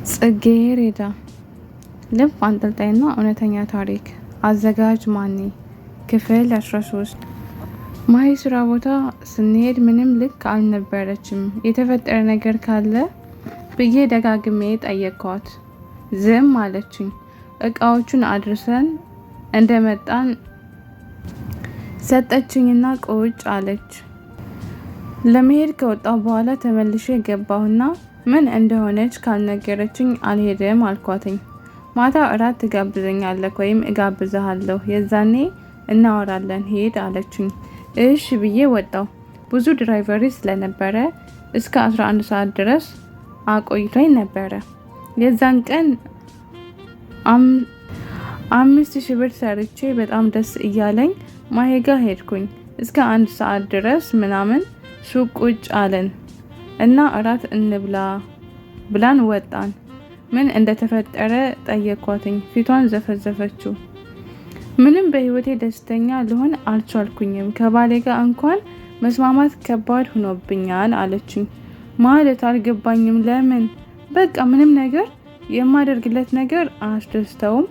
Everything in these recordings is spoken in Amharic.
ጽጌረዳ ልብ አንጠልጣይና እውነተኛ ታሪክ። አዘጋጅ ማኔ። ክፍል 13። ማሂ ስራ ቦታ ስንሄድ ምንም ልክ አልነበረችም። የተፈጠረ ነገር ካለ ብዬ ደጋግሜ ጠየቅኳት። ዝም አለችኝ። እቃዎቹን አድርሰን እንደመጣን ሰጠችኝና ቁጭ አለች። ለመሄድ ከወጣሁ በኋላ ተመልሼ ገባሁና ምን እንደሆነች ካልነገረችኝ አልሄድም አልኳትኝ። ማታ እራት ትጋብዘኛለህ ወይም እጋብዝሃለሁ፣ የዛኔ እናወራለን፣ ሂድ አለችኝ። እሺ ብዬ ወጣሁ። ብዙ ድራይቨሪ ስለነበረ እስከ 11 ሰዓት ድረስ አቆይቶኝ ነበረ። የዛን ቀን 5,000 ብር ሰርቼ በጣም ደስ እያለኝ ማሂ ጋ ሄድኩኝ። እስከ 1 ሰዓት ድረስ ምናምን ሱቅ ቁጭ አለን እና እራት እንብላ ብላን ወጣን። ምን እንደተፈጠረ ጠየኳትኝ። ፊቷን ዘፈዘፈችው። ምንም በህይወቴ ደስተኛ ልሆን አልቻልኩኝም። ከባሌ ጋር እንኳን መስማማት ከባድ ሆኖብኛል አለችኝ። ማለት አልገባኝም። ለምን? በቃ ምንም ነገር የማደርግለት ነገር አያስደስተውም፣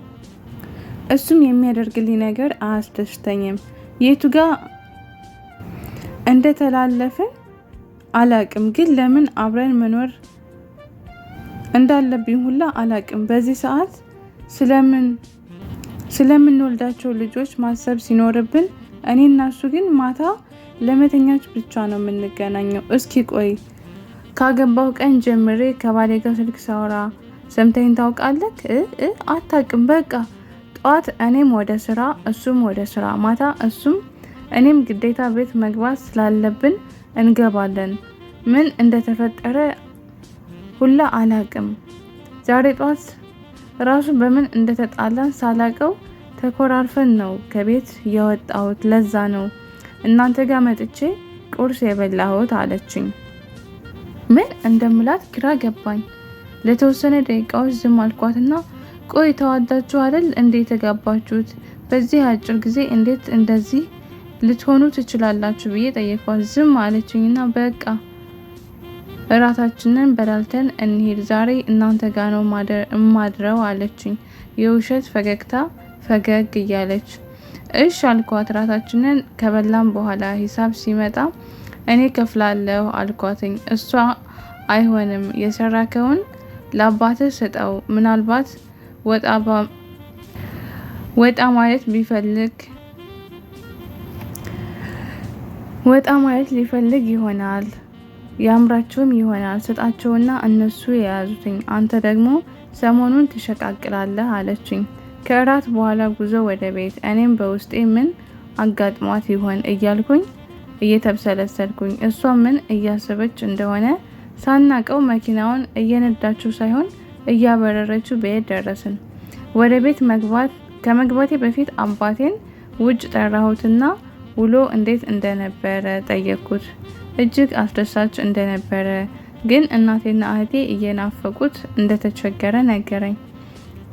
እሱም የሚያደርግልኝ ነገር አያስደስተኝም። የቱ ጋር እንደተላለፍን አላቅም፣ ግን ለምን አብረን መኖር እንዳለብኝ ሁላ አላቅም። በዚህ ሰዓት ስለምንወልዳቸው ልጆች ማሰብ ሲኖርብን እኔና እሱ ግን ማታ ለመተኛች ብቻ ነው የምንገናኘው። እስኪ ቆይ ካገባው ቀን ጀምሬ ከባሌ ጋር ስልክ ሳወራ ሰምተኝ ታውቃለህ? አታቅም። በቃ ጠዋት እኔም ወደ ስራ እሱም ወደ ስራ፣ ማታ እሱም እኔም ግዴታ ቤት መግባት ስላለብን እንገባለን። ምን እንደተፈጠረ ሁላ አላቅም። ዛሬ ጧት ራሱ በምን እንደተጣላን ሳላቀው ተኮራርፈን ነው ከቤት የወጣሁት። ለዛ ነው እናንተ ጋር መጥቼ ቁርስ የበላሁት አለችኝ። ምን እንደምላት ግራ ገባኝ። ለተወሰነ ደቂቃዎች ዝም አልኳትና ቆይ ተዋዳችሁ አይደል እንዴ የተጋባችሁት? በዚህ አጭር ጊዜ እንዴት እንደዚህ ልትሆኑ ትችላላችሁ ብዬ ጠየኳት። ዝም አለችኝና በቃ እራታችንን በላልተን እንሂድ፣ ዛሬ እናንተ ጋር ነው እማድረው አለችኝ። የውሸት ፈገግታ ፈገግ እያለች እሽ አልኳት። እራታችንን ከበላም በኋላ ሂሳብ ሲመጣ እኔ ከፍላለሁ አልኳትኝ። እሷ አይሆንም፣ የሰራከውን ለአባትህ ስጠው፣ ምናልባት ወጣ ማለት ሊፈልግ ይሆናል፣ ያምራቸውም ይሆናል፣ ስጣቸውና እነሱ የያዙትኝ፣ አንተ ደግሞ ሰሞኑን ትሸቃቅላለህ አለችኝ። ከእራት በኋላ ጉዞ ወደ ቤት። እኔም በውስጤ ምን አጋጥሟት ይሆን እያልኩኝ እየተብሰለሰልኩኝ፣ እሷ ምን እያሰበች እንደሆነ ሳናቀው መኪናውን እየነዳችው ሳይሆን እያበረረችው ቤት ደረስን። ወደ ቤት ከመግባቴ በፊት አባቴን ውጭ ጠራሁትና ውሎ እንዴት እንደነበረ ጠየቅኩት። እጅግ አስደሳች እንደነበረ፣ ግን እናቴና እህቴ እየናፈቁት እንደተቸገረ ነገረኝ።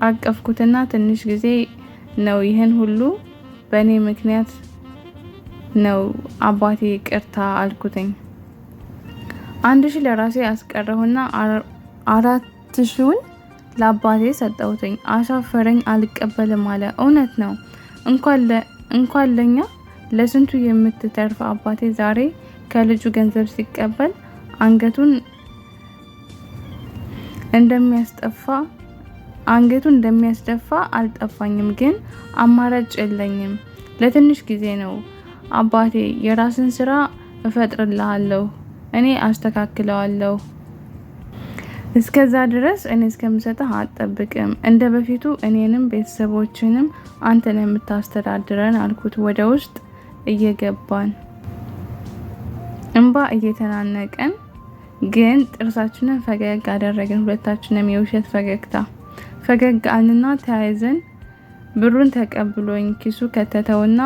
አቀፍኩትና ትንሽ ጊዜ ነው ይህን ሁሉ በእኔ ምክንያት ነው አባቴ ይቅርታ አልኩትኝ። 1,000 ለራሴ አስቀረሁና 4,000ውን ለአባቴ ሰጠሁትኝ። አሻፈረኝ፣ አልቀበልም አለ። እውነት ነው። እንኳን ለኛ ለስንቱ የምትተርፍ አባቴ ዛሬ ከልጁ ገንዘብ ሲቀበል አንገቱን እንደሚያስደፋ አልጠፋኝም። ግን አማራጭ የለኝም። ለትንሽ ጊዜ ነው አባቴ፣ የራስን ስራ እፈጥርልሃለሁ፣ እኔ አስተካክለዋለሁ። እስከዛ ድረስ እኔ እስከምሰጥህ አትጠብቅም። እንደ በፊቱ እኔንም ቤተሰቦችንም አንተን የምታስተዳድረን አልኩት። ወደ ውስጥ እየገባን እንባ እየተናነቀን ግን ጥርሳችንን ፈገግ አደረግን። ሁለታችንም የውሸት ፈገግ አልንና ተያይዘን ብሩን ተቀብሎኝ ኪሱ ከተተውና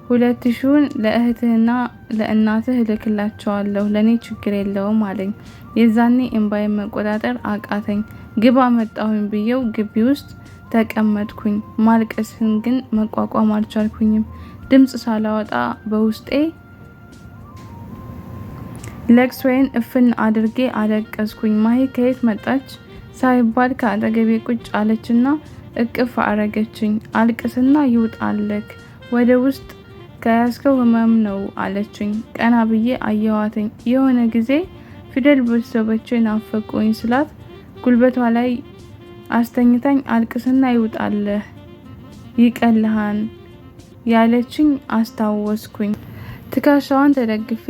2,000ውን ለእህትህና ለእናትህ እልክላቸዋለሁ፣ ለኔ ችግር የለውም አለኝ። የዛኔ እንባዬን መቆጣጠር አቃተኝ። ግባ መጣሁኝ ብዬው ግቢ ውስጥ ተቀመጥኩኝ። ማልቀስን ግን መቋቋም አልቻልኩኝም። ድምጽ ሳላወጣ በውስጤ ለቅሶዬን እፍን አድርጌ አለቀስኩኝ። ማሂ ከየት መጣች ሳይባል ከአጠገቤ ቁጭ አለችና እቅፍ አረገችኝ። አልቅስና ይውጣልክ፣ ወደ ውስጥ ከያዝከው ህመም ነው አለችኝ። ቀና ብዬ አየኋትኝ። የሆነ ጊዜ ፊደል ቤተሰቦቼ ናፈቁኝ ስላት ጉልበቷ ላይ አስተኝታኝ አልቅስና ይውጣልህ ይቀልሃን ያለችኝ አስታወስኩኝ። ትከሻዋን ተደግፌ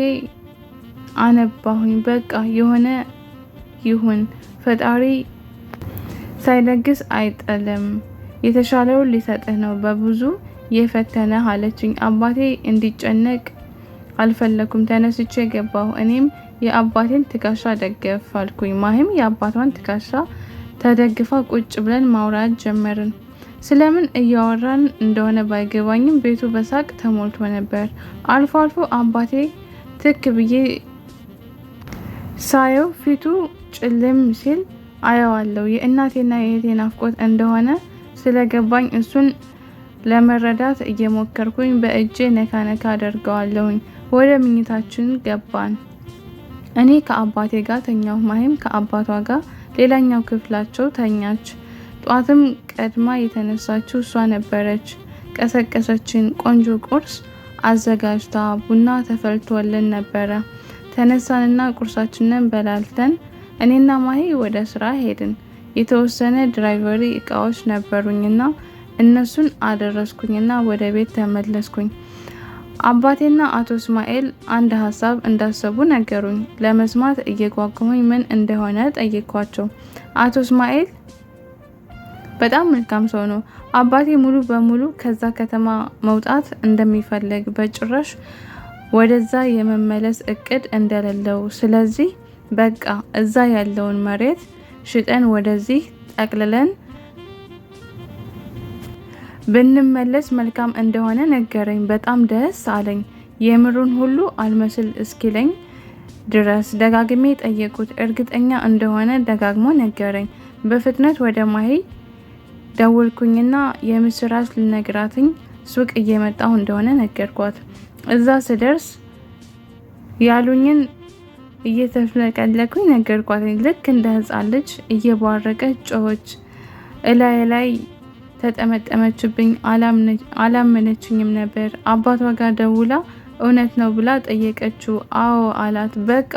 አነባሁኝ። በቃ የሆነ ይሁን፣ ፈጣሪ ሳይለግስ አይጥልም፣ የተሻለውን ሊሰጥህ ነው በብዙ የፈተነህ አለችኝ። አባቴ እንዲጨነቅ አልፈለኩም። ተነስቼ ገባሁ። እኔም የአባቴን ትከሻ ደገፍ አልኩኝ። ማሂም የአባቷን ትከሻ ተደግፋ ቁጭ ብለን ማውራት ጀመርን። ስለምን እያወራን እንደሆነ ባይገባኝም ቤቱ በሳቅ ተሞልቶ ነበር። አልፎ አልፎ አባቴ ትክ ብዬ ሳየው ፊቱ ጭልም ሲል አየዋለሁ። የእናቴና የእህቴ ናፍቆት እንደሆነ ስለገባኝ እሱን ለመረዳት እየሞከርኩኝ በእጄ ነካ ነካ አደርገዋለሁኝ። ወደ ምኝታችን ገባን። እኔ ከአባቴ ጋር ተኛሁ። ማሂም ከአባቷ ጋር ሌላኛው ክፍላቸው ተኛች። ጧትም ቀድማ የተነሳችው እሷ ነበረች። ቀሰቀሰችን። ቆንጆ ቁርስ አዘጋጅታ ቡና ተፈልቶልን ነበረ። ተነሳንና ቁርሳችንን በላልተን እኔና ማሂ ወደ ስራ ሄድን። የተወሰነ ድራይቨሪ እቃዎች ነበሩኝና እነሱን አደረስኩኝና ወደ ቤት ተመለስኩኝ። አባቴና አቶ እስማኤል አንድ ሀሳብ እንዳሰቡ ነገሩኝ። ለመስማት እየጓጓሁኝ ምን እንደሆነ ጠየኳቸው። አቶ እስማኤል በጣም መልካም ሰው ነው። አባቴ ሙሉ በሙሉ ከዛ ከተማ መውጣት እንደሚፈልግ በጭራሽ ወደዛ የመመለስ እቅድ እንደሌለው፣ ስለዚህ በቃ እዛ ያለውን መሬት ሽጠን ወደዚህ ጠቅልለን ብንመለስ መልካም እንደሆነ ነገረኝ። በጣም ደስ አለኝ። የምሩን ሁሉ አልመስል እስኪለኝ ድረስ ደጋግሜ ጠየቁት። እርግጠኛ እንደሆነ ደጋግሞ ነገረኝ። በፍጥነት ወደ ማሂ ደወልኩኝና የምስራች ልነግራትኝ ሱቅ እየመጣሁ እንደሆነ ነገርኳት። እዛ ስደርስ ያሉኝን እየተፍለቀለኩኝ ነገርኳት። ልክ እንደ ሕፃን ልጅ እየቧረቀች ጮኸች። እላይ ላይ ተጠመጠመችብኝ። አላመነችኝም ነበር። አባቷ ጋር ደውላ እውነት ነው ብላ ጠየቀችው። አዎ አላት። በቃ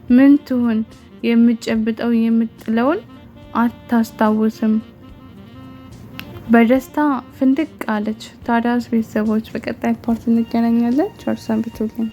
ምን ትሁን የምትጨብጠው የምትጥለውን አታስታውስም። በደስታ ፍንድቅ አለች። ታዲያስ ቤተሰቦች በቀጣይ ፓርት እንገናኛለን። ቸር ሰንብቱልኝ።